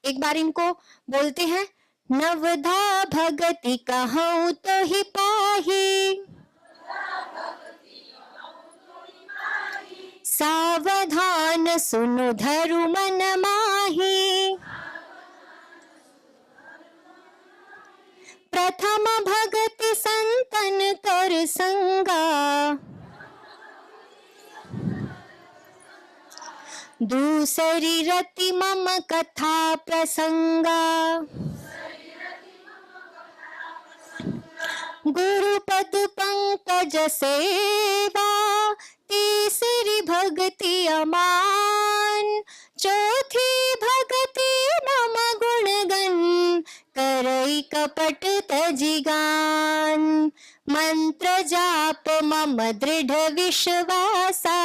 एक बार इनको बोलते हैं, नवधा भगति कहूँ तो ही पाही, सावधान सुनु धरु मन माही, प्रथम भगति संतन कर संगा, दूसरी रति मम कथा प्रसंगा, गुरुपद पंकज सेवा, तीसरी भक्ति अमान, चौथी भक्ति मम गुणगन, करई कपट तजिगान, मंत्र जाप मम दृढ़ विश्वासा,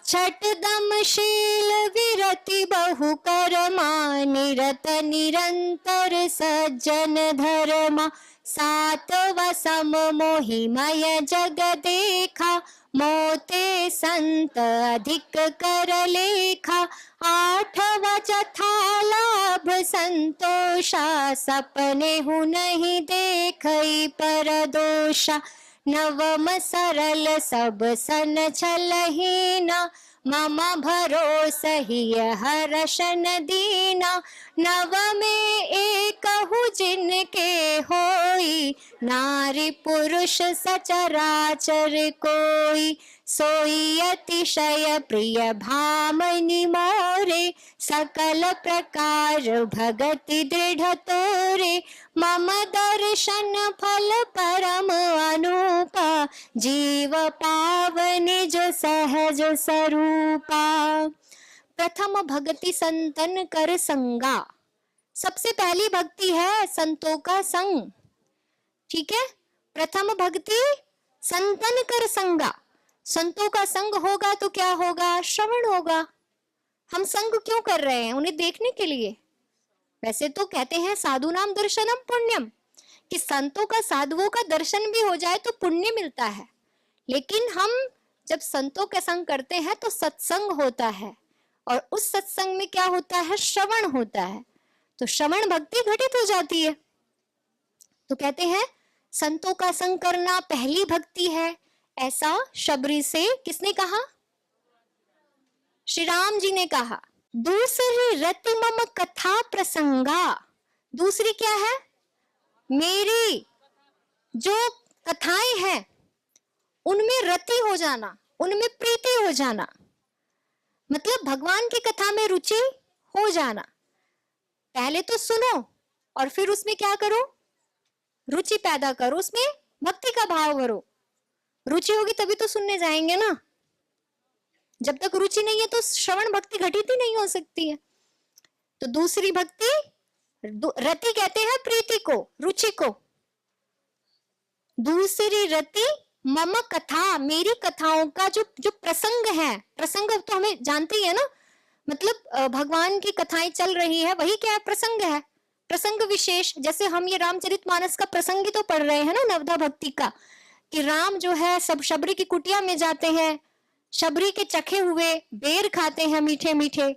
छठ दम शील विरति बहु करमा, निरत निरंतर सज्जन धर्मा, सातवा सम मोहिमय जग देखा, मोते संत अधिक कर लेखा, आठवा चथा लाभ संतोषा, सपने हूँ नहीं देखई पर दोषा, नवम सरल सब सन छलहीना, मम भरोसहि हर्षन दीना, नवमे एकहु जिनके होई, नारी पुरुष सचराचर कोई, सोई अतिशय प्रिय भामनि मोरे, सकल प्रकार भगति दृढ़ तोरे, मम दर्शन फल परम अनूपा, जीव पावनि जो सहज स्वरूपा। प्रथम भक्ति संतन कर संगा, सबसे पहली भक्ति है संतों का संग। ठीक है, प्रथम भक्ति संतन कर संगा, संतों का संग होगा तो क्या होगा, श्रवण होगा। हम संग क्यों कर रहे हैं, उन्हें देखने के लिए। वैसे तो कहते हैं साधु नाम दर्शनम पुण्यम, कि संतों का साधुओं का दर्शन भी हो जाए तो पुण्य मिलता है। लेकिन हम जब संतों का संग करते हैं तो सत्संग होता है, और उस सत्संग में क्या होता है, श्रवण होता है, तो श्रवण भक्ति घटित हो जाती है। तो कहते हैं संतों का संग करना पहली भक्ति है, ऐसा शबरी से किसने कहा, श्री राम जी ने कहा। दूसरी रति मम कथा प्रसंगा, दूसरी क्या है, मेरी जो कथाएं हैं उनमें रति हो जाना, उनमें प्रीति हो जाना, मतलब भगवान की कथा में रुचि हो जाना। पहले तो सुनो और फिर उसमें क्या करो, रुचि पैदा करो, उसमें भक्ति का भाव भरो। रुचि होगी तभी तो सुनने जाएंगे ना, जब तक रुचि नहीं है तो श्रवण भक्ति घटित ही नहीं हो सकती है। तो दूसरी भक्ति, रति कहते हैं प्रीति को, रुचि को। दूसरी रति मम कथा, मेरी कथाओं का जो प्रसंग है, प्रसंग तो हमें जानते ही है ना, मतलब भगवान की कथाएं चल रही है, वही क्या है, प्रसंग है, प्रसंग विशेष। जैसे हम ये रामचरितमानस का प्रसंग ही तो पढ़ रहे हैं ना, नवधा भक्ति का, कि राम जो है सब शबरी की कुटिया में जाते हैं, शबरी के चखे हुए बेर खाते हैं मीठे मीठे।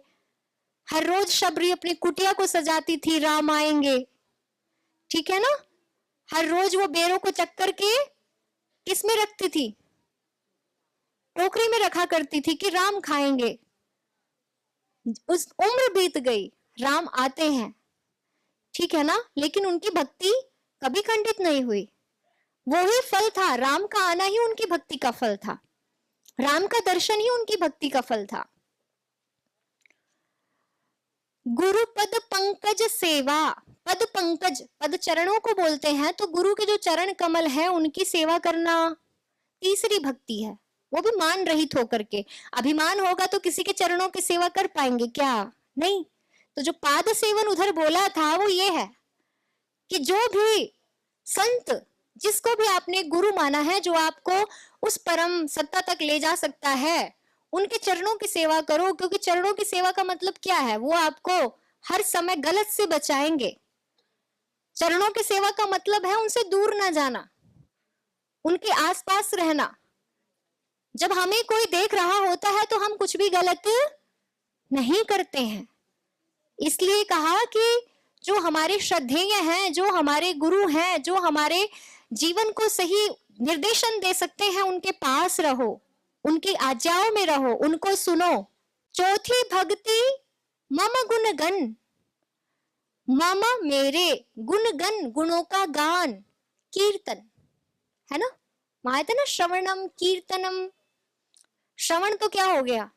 हर रोज शबरी अपनी कुटिया को सजाती थी, राम आएंगे, ठीक है ना। हर रोज वो बेरों को चख करके किस में रखती थी, टोकरी में रखा करती थी कि राम खाएंगे। उस उम्र बीत गई, राम आते हैं, ठीक है ना, लेकिन उनकी भक्ति कभी खंडित नहीं हुई। वो ही फल था, राम का आना ही उनकी भक्ति का फल था, राम का दर्शन ही उनकी भक्ति का फल था। गुरु पद पंकज सेवा, पद पंकज, पद चरणों को बोलते हैं, तो गुरु के जो चरण कमल है उनकी सेवा करना तीसरी भक्ति है। वो भी मान रहित होकर के, अभिमान होगा तो किसी के चरणों की सेवा कर पाएंगे क्या, नहीं। तो जो पाद सेवन उधर बोला था वो ये है कि जो भी संत, जिसको भी आपने गुरु माना है, जो आपको उस परम सत्ता तक ले जा सकता है, उनके चरणों की सेवा करो। क्योंकि चरणों की सेवा का मतलब क्या है, वो आपको हर समय गलत से बचाएंगे। चरणों की सेवा का मतलब है उनसे दूर ना जाना, उनके आसपास रहना। जब हमें कोई देख रहा होता है तो हम कुछ भी गलत नहीं करते हैं। इसलिए कहा कि जो हमारे श्रद्धेय हैं, जो हमारे गुरु हैं, जो हमारे जीवन को सही निर्देशन दे सकते हैं, उनके पास रहो, उनकी आज्ञाओं में रहो, उनको सुनो। चौथी भक्ति मम गुण गण, मम मेरे गुण गण, गुणों का गान, कीर्तन, है ना। वहां था ना श्रवणम कीर्तनम। श्रवण तो क्या हो गया,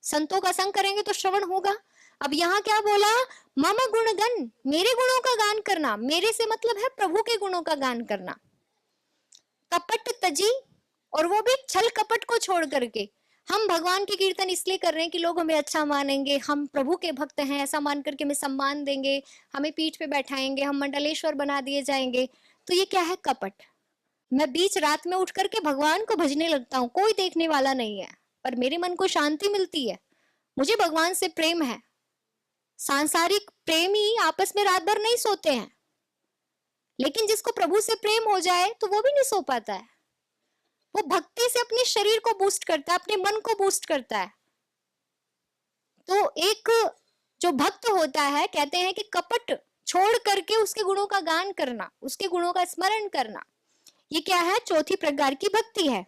संतों का संग करेंगे तो श्रवण होगा। अब यहाँ क्या बोला, मम गुणगण, मेरे गुणों का गान करना। मेरे से मतलब है प्रभु के गुणों का गान करना। कपट तजी, और वो भी छल कपट को छोड़ करके। हम भगवान के कीर्तन इसलिए कर रहे हैं कि लोग हमें अच्छा मानेंगे, हम प्रभु के भक्त हैं ऐसा मान करके हमें सम्मान देंगे, हमें पीठ पे बैठाएंगे, हम मंडलेश्वर बना दिए जाएंगे। तो ये क्या है, कपट। मैं बीच रात में उठ करके भगवान को भजने लगता हूँ, कोई देखने वाला नहीं है, पर मेरे मन को शांति मिलती है, मुझे भगवान से प्रेम है। सांसारिक प्रेमी आपस में रात भर नहीं सोते हैं, लेकिन जिसको प्रभु से प्रेम हो जाए तो वो भी नहीं सो पाता है। वो भक्ति से अपने शरीर को बूस्ट करता है, अपने मन को बूस्ट करता है। तो एक जो भक्त होता है, कहते हैं कि कपट छोड़ करके उसके गुणों का गान करना, उसके गुणों का स्मरण करना, ये क्या है, चौथी प्रकार की भक्ति है।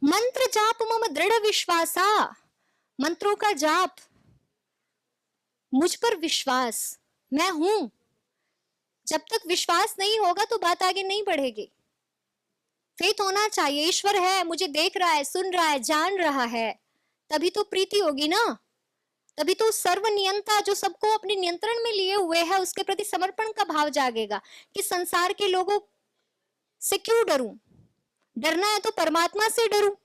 मंत्र जाप मम दृढ़ विश्वासा, मंत्रों का जाप, मुझ पर विश्वास, मैं हूं। जब तक विश्वास नहीं होगा तो बात आगे नहीं बढ़ेगी। फेथ होना चाहिए, ईश्वर है, मुझे देख रहा है, सुन रहा है, जान रहा है, तभी तो प्रीति होगी ना। तभी तो सर्वनियंता जो सबको अपने नियंत्रण में लिए हुए है, उसके प्रति समर्पण का भाव जागेगा कि संसार के लोगों से क्यों डरूं, डरना है तो परमात्मा से डरूं।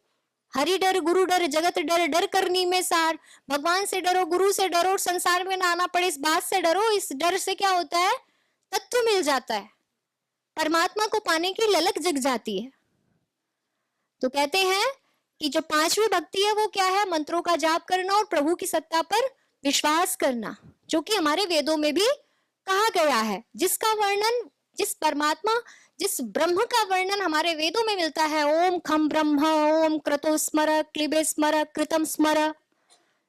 हरि डर गुरु डर जगत डर, डर करनी में सार। भगवान से डरो, गुरु से डरो, संसार में ना आना पड़े इस बात से डरो। इस डर से क्या होता है, तत्व मिल जाता है, परमात्मा को पाने की ललक जग जाती है। तो कहते हैं कि जो पांचवी भक्ति है वो क्या है, मंत्रों का जाप करना और प्रभु की सत्ता पर विश्वास करना, जो कि हमारे वेदों में भी कहा गया है। जिसका वर्णन, जिस परमात्मा, जिस ब्रह्म का वर्णन हमारे वेदों में मिलता है, ओम खम ब्रह्म, ओम क्रतो स्मर, क्लिबे स्मर, कृतम स्मर,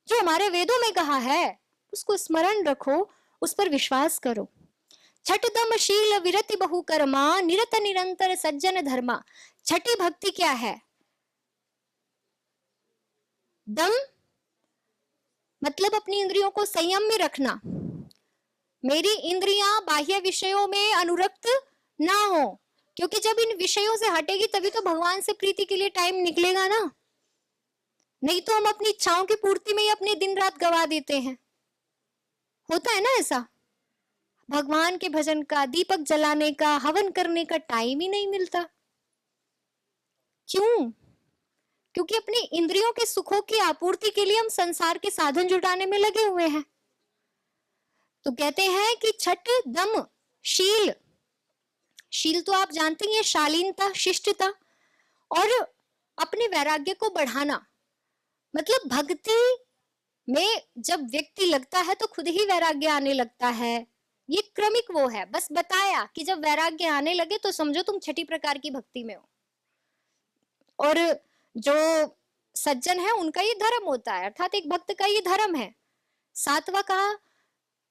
जो हमारे वेदों में कहा है उसको स्मरण रखो, उस पर विश्वास करो। छठ दम शील विरति बहु कर्मा, निरत निरंतर सज्जन धर्मा। छठी भक्ति क्या है, दम मतलब अपनी इंद्रियों को संयम में रखना, मेरी इंद्रियां बाह्य विषयों में अनुरक्त ना हो, क्योंकि जब इन विषयों से हटेगी तभी तो भगवान से प्रीति के लिए टाइम निकलेगा ना। नहीं तो हम अपनी इच्छाओं की पूर्ति में ही अपने दिन रात गवा देते हैं। होता है ना ऐसा, भगवान के भजन का, दीपक जलाने का, हवन करने का टाइम ही नहीं मिलता। क्यों? क्योंकि अपने इंद्रियों के सुखों की आपूर्ति के लिए हम संसार के साधन जुटाने में लगे हुए हैं। तो कहते हैं कि छठ दम शील, शील तो आप जानते हैं, शालीनता, शिष्टता, और अपने वैराग्य को बढ़ाना। मतलब भक्ति में जब व्यक्ति लगता है तो खुद ही वैराग्य आने लगता है। ये क्रमिक वो है, बस बताया कि जब वैराग्य आने लगे तो समझो तुम छठी प्रकार की भक्ति में हो। और जो सज्जन है उनका ये धर्म होता है, अर्थात एक भक्त का ये धर्म है। सातवां कहा,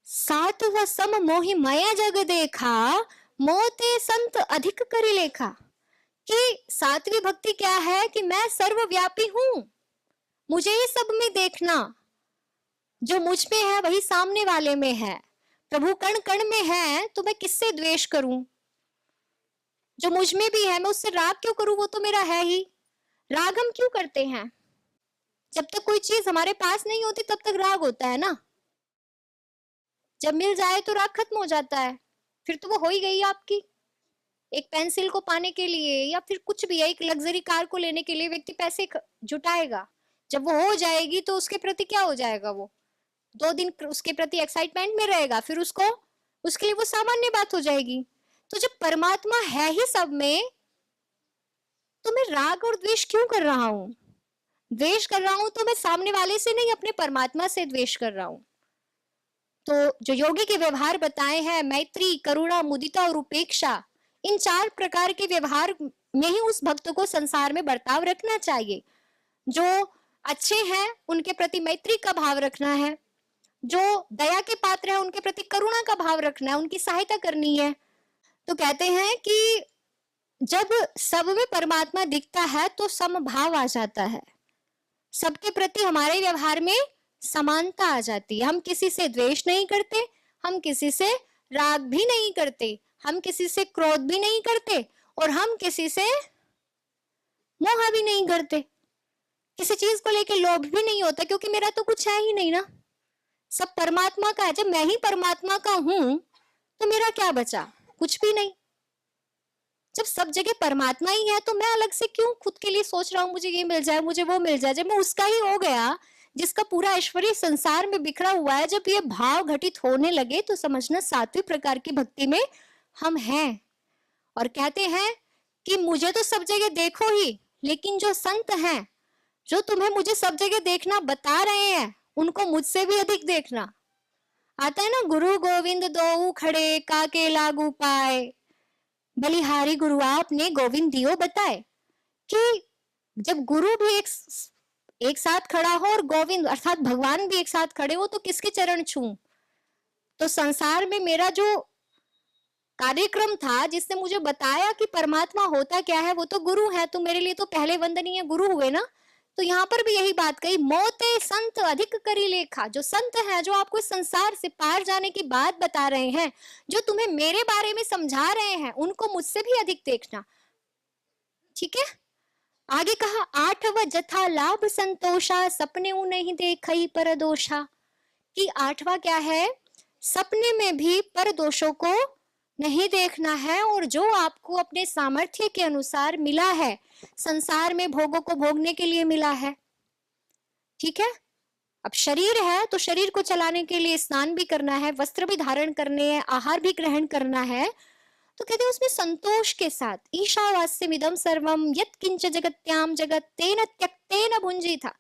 सातवा सम मोहि माया जग देखा, मोते संत अधिक करि लेखा। कि सातवीं भक्ति क्या है कि मैं सर्वव्यापी हूं, मुझे ये सब में देखना, जो मुझ में है वही सामने वाले में है। प्रभु कण कण में है तो मैं किससे द्वेष करूं, जो मुझ में भी है मैं उससे राग क्यों करूं, वो तो मेरा है ही। राग हम क्यों करते हैं, जब तक कोई चीज हमारे पास नहीं होती तब तक राग होता है ना। जब मिल जाए तो राग खत्म हो जाता है, फिर तो वो हो ही गई आपकी। एक पेंसिल को पाने के लिए या फिर कुछ भी, एक लग्जरी कार को लेने के लिए व्यक्ति पैसे जुटाएगा, जब वो हो जाएगी तो उसके प्रति क्या हो जाएगा, वो 2 दिन उसके प्रति एक्साइटमेंट में रहेगा, फिर उसको, उसके लिए वो सामान्य बात हो जाएगी। तो जब परमात्मा है ही सब में, तो मैं राग और द्वेष क्यों कर रहा हूं? द्वेष कर रहा हूं तो मैं सामने वाले से नहीं, अपने परमात्मा से द्वेष कर रहा हूं। तो जो योगी के व्यवहार बताए हैं, मैत्री, करुणा, मुदिता और उपेक्षा, इन 4 प्रकार के व्यवहार में ही उस भक्त को संसार में बर्ताव रखना चाहिए। जो अच्छे हैं उनके प्रति मैत्री का भाव रखना है, जो दया के पात्र है उनके प्रति करुणा का भाव रखना है, उनकी सहायता करनी है। तो कहते हैं कि जब सब में परमात्मा दिखता है तो समभाव आ जाता है, सबके प्रति हमारे व्यवहार में समानता आ जाती है। हम किसी से द्वेष नहीं करते, हम किसी से राग भी नहीं करते, हम किसी से क्रोध भी नहीं करते और हम किसी से मोह भी नहीं करते। किसी चीज को लेके लोभ भी नहीं होता, क्योंकि मेरा तो कुछ है ही नहीं ना, सब परमात्मा का है। जब मैं ही परमात्मा का हूं तो मेरा क्या बचा? कुछ भी नहीं। जब सब जगह परमात्मा ही है तो मैं अलग से क्यों खुद के लिए सोच रहा हूं मुझे ये मिल जाए, मुझे वो मिल जाए। जब मैं उसका ही हो गया, जिसका पूरा ऐश्वर्य संसार में बिखरा हुआ है, जब ये भाव घटित होने लगे तो समझना सातवें प्रकार की भक्ति में हम हैं। और कहते हैं कि मुझे तो सब जगह देखो ही, लेकिन जो संत हैं, जो तुम्हें मुझे सब जगह देखना बता रहे हैं, उनको मुझसे भी अधिक देखना। आता है ना, गुरु गोविंद दोऊ खड़े काके लागू पाए, बलिहारी गुरु आपने गोविंद दियो बताए। कि जब गुरु भी एक साथ खड़ा हो और गोविंद अर्थात भगवान भी एक साथ खड़े हो तो किसके चरण छूं? तो संसार में मेरा जो कार्यक्रम था जिसने मुझे बताया कि परमात्मा होता क्या है, वो तो गुरु है। तो मेरे लिए तो पहले वंदनीय गुरु हुए ना। तो यहाँ पर भी यही बात कही, मोते संत अधिक करी लेखा। जो संत है, जो आपको इस संसार से पार जाने की बात बता रहे हैं, जो तुम्हें मेरे बारे में समझा रहे हैं, उनको मुझसे भी अधिक देखना। ठीक है, आगे कहा, आठवा जथा लाभ संतोषा, सपने नहीं देखई पर दोषा। कि आठवां क्या है? सपने में भी पर दोषों को नहीं देखना है, और जो आपको अपने सामर्थ्य के अनुसार मिला है, संसार में भोगों को भोगने के लिए मिला है। ठीक है, अब शरीर है तो शरीर को चलाने के लिए स्नान भी करना है, वस्त्र भी धारण करने हैं, आहार भी ग्रहण करना है। तो कहते हैं उसमें संतोष के साथ, ईशावास्यमिदं सर्वम यत् किंच जगत्याम जगत तेन त्यक्तेन भुंजी था,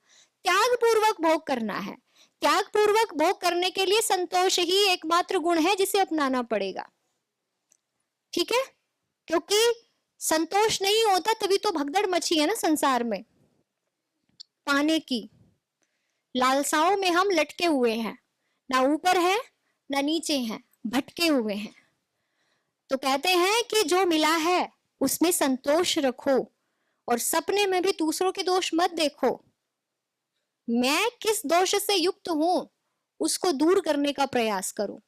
त्याग पूर्वक भोग करना है। त्याग पूर्वक भोग करने के लिए संतोष ही एकमात्र गुण है जिसे अपनाना पड़ेगा। ठीक है, क्योंकि संतोष नहीं होता तभी तो भगदड़ मची है ना संसार में। पाने की लालसाओं में हम लटके हुए हैं, ना ऊपर है ना नीचे हैं, भटके हुए हैं। तो कहते हैं कि जो मिला है उसमें संतोष रखो, और सपने में भी दूसरों के दोष मत देखो। मैं किस दोष से युक्त हूं उसको दूर करने का प्रयास करो।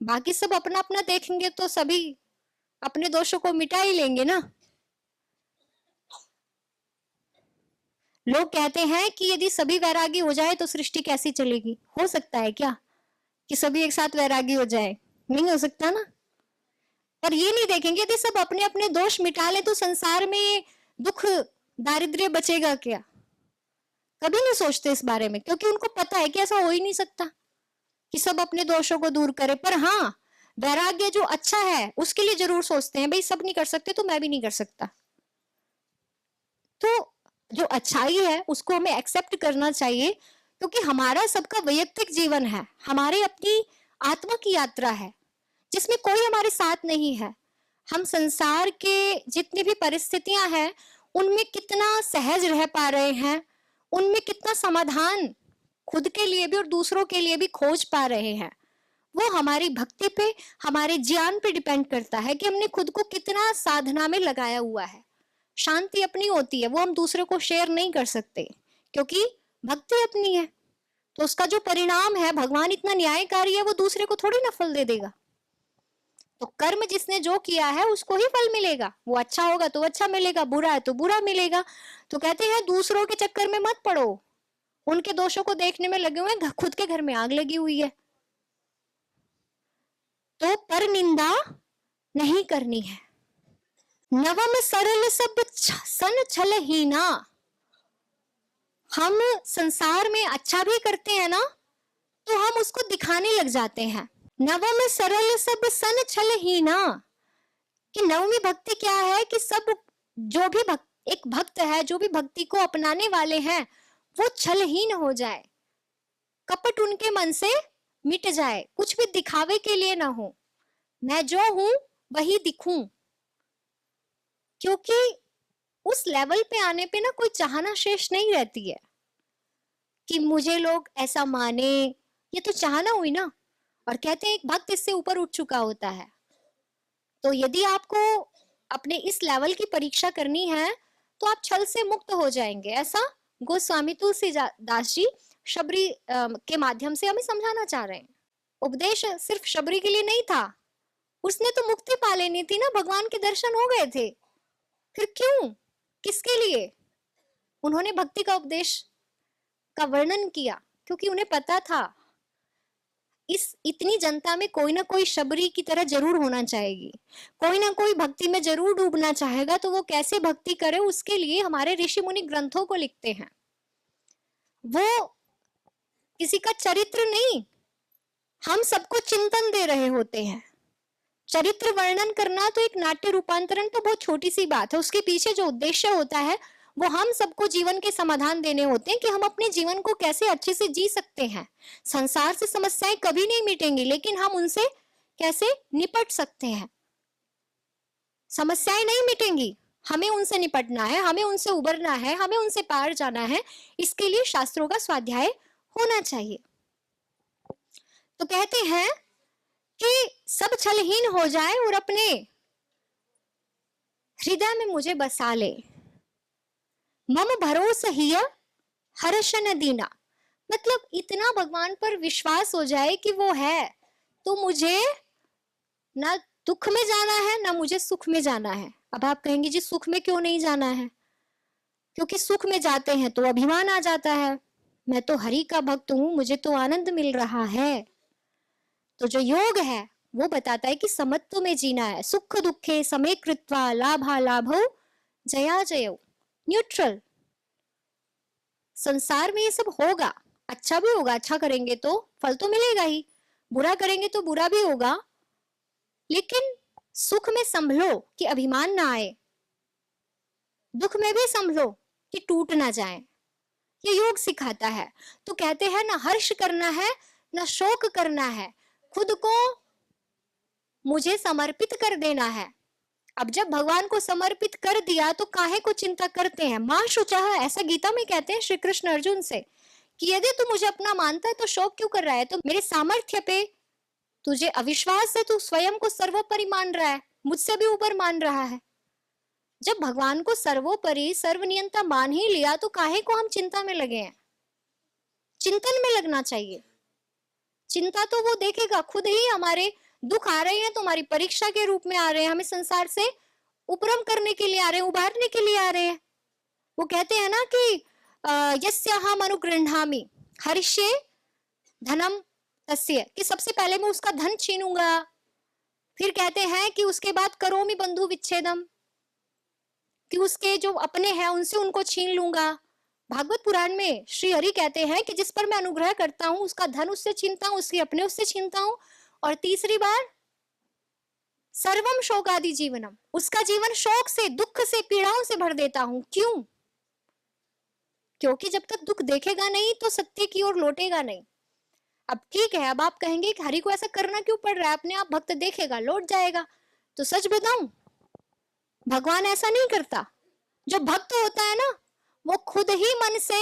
बाकी सब अपना अपना देखेंगे तो सभी अपने दोषों को मिटा ही लेंगे ना। लोग कहते हैं कि यदि सभी वैरागी हो जाए तो सृष्टि कैसी चलेगी? हो सकता है क्या कि सभी एक साथ वैरागी हो जाए? नहीं हो सकता ना। पर ये नहीं देखेंगे यदि सब अपने अपने दोष मिटा ले तो संसार में दुख दारिद्र्य बचेगा क्या? कभी नहीं सोचते इस बारे में, क्योंकि उनको पता है कि ऐसा हो ही नहीं सकता कि सब अपने दोषों को दूर करे। पर हाँ, वैराग्य जो अच्छा है उसके लिए जरूर सोचते हैं, भाई सब नहीं कर सकते तो मैं भी नहीं कर सकता। तो जो अच्छाई है उसको हमें एक्सेप्ट करना चाहिए, क्योंकि हमारा सबका वैयक्तिक जीवन है, हमारी अपनी आत्मा की यात्रा है जिसमें कोई हमारे साथ नहीं है। हम संसार के जितनी भी परिस्थितियां हैं उनमें कितना सहज रह पा रहे हैं, उनमें कितना समाधान खुद के लिए भी और दूसरों के लिए भी खोज पा रहे हैं, वो हमारी भक्ति पे, हमारे ज्ञान पे डिपेंड करता है कि हमने खुद को कितना साधना में लगाया हुआ है। शांति अपनी होती है, वो हम दूसरे को शेयर नहीं कर सकते, क्योंकि भक्ति अपनी है। तो उसका जो परिणाम है, भगवान इतना न्यायकारी है, वो दूसरे को थोड़ी ना फल दे देगा। तो कर्म जिसने जो किया है उसको ही फल मिलेगा। वो अच्छा होगा तो अच्छा मिलेगा, बुरा है तो बुरा मिलेगा। तो कहते हैं दूसरों के चक्कर में मत पड़ो, उनके दोषों को देखने में लगे हुए, खुद के घर में आग लगी हुई है। तो पर निंदा नहीं करनी है। नवम सरल सब सन छल ही ना। हम संसार में अच्छा भी करते हैं ना तो हम उसको दिखाने लग जाते हैं। नवम सरल सब सन छल ही ना, कि नवमी भक्ति क्या है कि सब जो भी एक भक्त है, जो भी भक्ति को अपनाने वाले हैं, वो छलहीन हो जाए, कपट उनके मन से मिट जाए, कुछ भी दिखावे के लिए ना हो, मैं जो हूं वही दिखूं। क्योंकि उस लेवल पे आने पे ना कोई चाहना शेष नहीं रहती है। कि मुझे लोग ऐसा माने, ये तो चाहना हुई ना। और कहते हैं एक भक्त इससे ऊपर उठ चुका होता है। तो यदि आपको अपने इस लेवल की परीक्षा करनी है तो आप छल से मुक्त हो जाएंगे, ऐसा गोस्वामी तुलसीदास जी शबरी के माध्यम से हमें समझाना चाह रहे हैं। उपदेश सिर्फ शबरी के लिए नहीं था, उसने तो मुक्ति पा लेनी थी ना, भगवान के दर्शन हो गए थे, फिर क्यों, किसके लिए उन्होंने भक्ति का उपदेश का वर्णन किया? क्योंकि उन्हें पता था इस इतनी जनता में कोई ना कोई शबरी की तरह जरूर होना चाहेगी, कोई ना कोई भक्ति में जरूर डूबना चाहेगा, तो वो कैसे भक्ति करे उसके लिए हमारे ऋषि मुनि ग्रंथों को लिखते हैं। वो किसी का चरित्र नहीं, हम सबको चिंतन दे रहे होते हैं। चरित्र वर्णन करना तो एक नाट्य रूपांतरण तो बहुत छोटी सी बात है, उसके पीछे जो उद्देश्य होता है वो हम सबको जीवन के समाधान देने होते हैं कि हम अपने जीवन को कैसे अच्छे से जी सकते हैं। संसार से समस्याएं कभी नहीं मिटेंगी, लेकिन हम उनसे कैसे निपट सकते हैं। समस्याएं नहीं मिटेंगी, हमें उनसे निपटना है, हमें उनसे उबरना है, हमें उनसे पार जाना है। इसके लिए शास्त्रों का स्वाध्याय होना चाहिए। तो कहते हैं कि सब छलहीन हो जाए और अपने हृदय में मुझे बसा ले, मम भरोसा हिय हर्ष न दीना। मतलब इतना भगवान पर विश्वास हो जाए कि वो है, तो मुझे ना दुख में जाना है ना मुझे सुख में जाना है। अब आप कहेंगे जी सुख में क्यों नहीं जाना है? क्योंकि सुख में जाते हैं तो अभिमान आ जाता है, मैं तो हरि का भक्त हूं, मुझे तो आनंद मिल रहा है। तो जो योग है वो बताता है कि समत्व में जीना है, सुख दुखे समे कृत्वा लाभा लाभो जया जयो, न्यूट्रल। संसार में ये सब होगा, अच्छा भी होगा, अच्छा करेंगे तो फल तो मिलेगा ही, बुरा करेंगे तो बुरा भी होगा, लेकिन सुख में संभलो कि अभिमान ना आए, दुख में भी संभलो कि टूट ना जाए, ये योग सिखाता है। तो कहते हैं ना हर्ष करना है ना शोक करना है, खुद को मुझे समर्पित कर देना है। अब जब भगवान को समर्पित कर दिया तो काहे को चिंता करते हैं। मां शुचः, ऐसा गीता में कहते हैं श्री कृष्ण अर्जुन से कि यदि तू मुझे अपना मानता है तो शोक क्यों कर रहा है, तो मेरे सामर्थ्य पे तुझे अविश्वास है, तू स्वयं को सर्वोपरि मान रहा है, मुझसे भी ऊपर मान रहा है। जब भगवान को सर्वोपरि सर्वनियंता मान ही लिया तो काहे को हम चिंता में लगे हैं। चिंतन में लगना चाहिए। चिंता तो वो देखेगा, खुद ही हमारे दुख आ रहे हैं तो हमारी परीक्षा के रूप में आ रहे हैं, हमें संसार से उपरम करने के लिए आ रहे हैं, उबारने के लिए आ रहे हैं। वो कहते हैं ना कि यस्याहम अनुगृह्णामि हरिष्ये धनम तस्य, कि सबसे पहले मैं उसका धन छीनूंगा। फिर कहते हैं कि उसके बाद करोमि बंधु विच्छेदम, कि उसके जो अपने हैं उनसे उनको छीन लूंगा। भागवत पुराण में श्री हरि कहते हैं कि जिस पर मैं अनुग्रह करता हूं उसका धन उससे छीनता हूं, उसके अपने उससे छीनता हूं। और तीसरी बार सर्वम शोकादि जीवनम, उसका जीवन शोक से, दुख से, पीड़ाओं से भर देता हूं। क्यों? क्योंकि जब तक दुख देखेगा नहीं तो सत्य की ओर लौटेगा नहीं। अब ठीक है, अब आप कहेंगे कि हरि को ऐसा करना क्यों पड़ रहा है, अपने आप भक्त देखेगा लौट जाएगा। तो सच बताऊं, भगवान ऐसा नहीं करता। जो भक्त होता है ना वो खुद ही मन से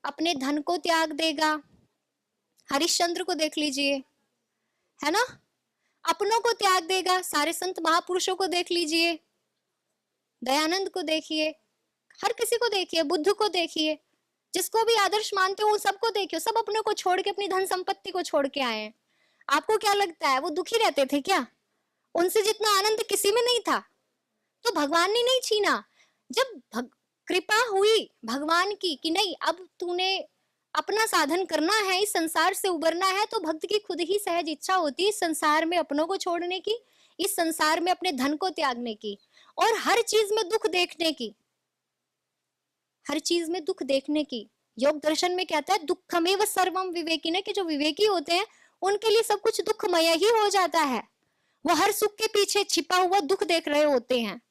अपने धन को त्याग देगा। हरिश्चंद्र को देख लीजिए, है ना, अपनों को त्याग देगा। सारे संत महापुरुषों को देख लीजिए, दयानंद को देखिए, हर किसी को देखिए, बुद्ध को देखिए, जिसको भी आदर्श मानते हो सबको देखिए, सब अपनों को छोड़ के अपनी धन संपत्ति को छोड़ के आए हैं। आपको क्या लगता है वो दुखी रहते थे क्या? उनसे जितना आनंद किसी में नहीं था। तो भगवान ने नहीं छीना। जब कृपा हुई भगवान की कि नहीं अब तूने अपना साधन करना है, इस संसार से उबरना है, तो भक्त की खुद ही सहज इच्छा होती है इस संसार में अपनों को छोड़ने की, इस संसार में अपने धन को त्यागने की, और हर चीज में दुख देखने की, हर चीज में दुख देखने की। योग दर्शन में कहता है दुखमेव सर्वम विवेकिने, कि जो विवेकी होते हैं उनके लिए सब कुछ दुखमय ही हो जाता है। वो हर सुख के पीछे छिपा हुआ दुख देख रहे होते हैं।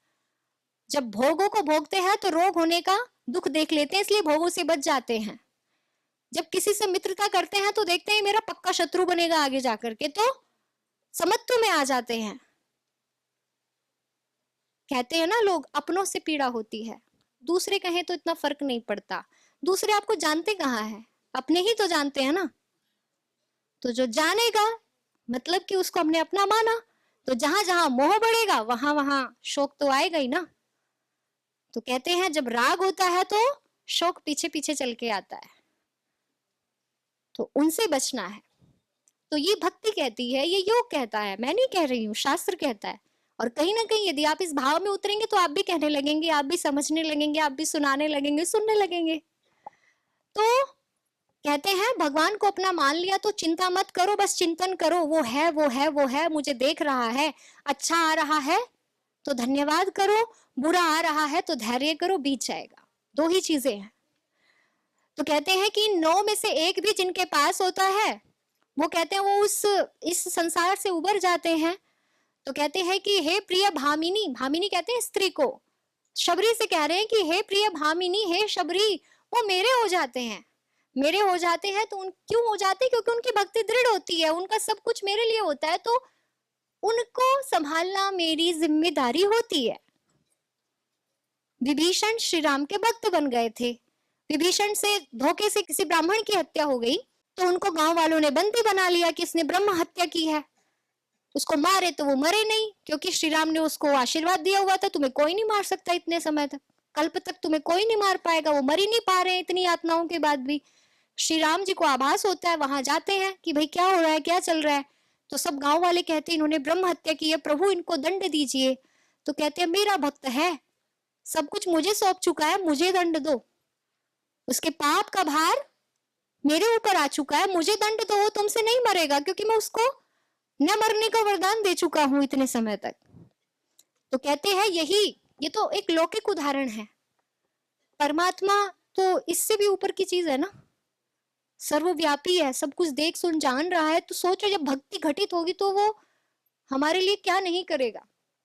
जब भोगों को भोगते हैं तो रोग होने का दुख देख लेते हैं, इसलिए भोगों से बच जाते हैं। जब किसी से मित्रता करते हैं तो देखते हैं मेरा पक्का शत्रु बनेगा आगे जाकर के, तो समत्व में आ जाते हैं। कहते हैं ना लोग, अपनों से पीड़ा होती है, दूसरे कहें तो इतना फर्क नहीं पड़ता। दूसरे आपको जानते कहाँ है, अपने ही तो जानते हैं ना। तो जो जानेगा मतलब कि उसको हमने अपना माना, तो जहां जहां मोह बढ़ेगा वहां वहां शोक तो आएगा ही ना। तो कहते हैं जब राग होता है तो शोक पीछे पीछे चल के आता है, तो उनसे बचना है। तो ये भक्ति कहती है, ये योग कहता है, मैं नहीं कह रही हूँ, शास्त्र कहता है। और कहीं ना कहीं यदि आप इस भाव में उतरेंगे तो आप भी कहने लगेंगे, आप भी समझने लगेंगे, आप भी सुनाने लगेंगे, सुनने लगेंगे। तो कहते हैं भगवान को अपना मान लिया तो चिंता मत करो, बस चिंतन करो, वो है वो है वो है, मुझे देख रहा है, अच्छा आ रहा है तो धन्यवाद करो, बुरा आ रहा है तो धैर्य करो, बीत जाएगा। दो ही चीजें हैं। तो कहते हैं कि 9 में से एक भी जिनके पास होता है वो कहते हैं वो इस संसार से उबर जाते हैं। तो कहते हैं कि हे प्रिय भामिनी, भामिनी कहते हैं स्त्री को, शबरी से कह रहे हैं कि हे प्रिय भामिनी, हे शबरी, वो मेरे हो जाते हैं। मेरे हो जाते हैं तो क्यों हो जाते हैं? क्योंकि उनकी भक्ति दृढ़ होती है, उनका सब कुछ मेरे लिए होता है, तो उनको संभालना मेरी जिम्मेदारी होती है। विभीषण श्री राम के भक्त बन गए थे। विभीषण से धोखे से किसी ब्राह्मण की हत्या हो गई तो उनको गांव वालों ने बंदी बना लिया कि इसने ब्रह्म हत्या की है, उसको मारे। तो वो मरे नहीं, क्योंकि श्री राम ने उसको आशीर्वाद दिया हुआ था, तुम्हें कोई नहीं मार सकता इतने समय तक, कल्प तक तुम्हें कोई नहीं मार पाएगा। वो मर ही नहीं पा रहे हैं इतनी यातनाओं के बाद भी। श्री राम जी को आभास होता है, वहां जाते हैं कि भाई क्या हो रहा है, क्या चल रहा है। तो सब गांव वाले कहते हैं इन्होंने ब्रह्म हत्या की है, प्रभु इनको दंड दीजिए। तो कहते हैं मेरा भक्त है, सब कुछ मुझे सौंप चुका है, मुझे दंड दो, उसके पाप का भार मेरे ऊपर आ चुका है, मुझे दंड दो, वो तुमसे नहीं मरेगा क्योंकि मैं उसको न मरने का वरदान दे चुका हूं इतने समय तक। तो कहते हैं ये तो एक लौकिक उदाहरण है। परमात्मा तो इससे भी ऊपर की चीज है ना, सर्वव्यापी है, सब कुछ देख सुन जान रहा है। तो सोचो जब भक्ति घटित होगी तो वो हमारे लिए क्या नहीं करेगा।